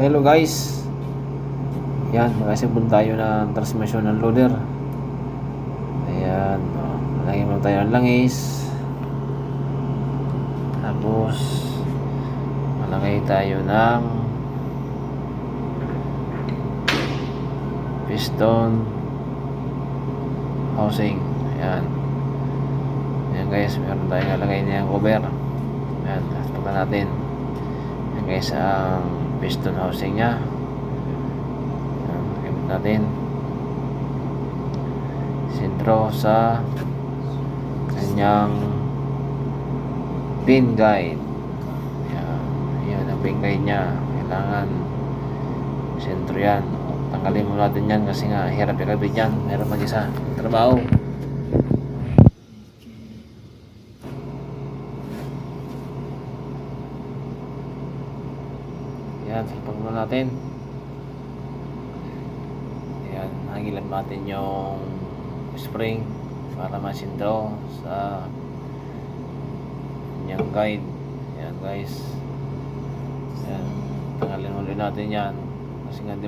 Hello guys. Yan, mag-assemble tayo ng transmission ng loader. Ayan, lagyan mo tayo ng langis. Tapos malagay tayo ng piston housing. Ayan. Ayan guys, meron tayong nalagay niyang cover. Ayan, tatakpan natin. Ayan guys, ang piston housing nya. Ayan, gamit natin. Sentro sa kanyang pin guide. Ayan, ayan ang pin guide nya. Kailangan sentro yan. Tanggalin mo natin yan kasi nga hirap ikabit yan. Meron mag-isa trabaho. Ayan, salpag mo natin. Ayan, hagilan natin yung spring para masintro sa kanyang guide. Ayan guys. Ayan, tanggalin ulit natin yan kasi nga di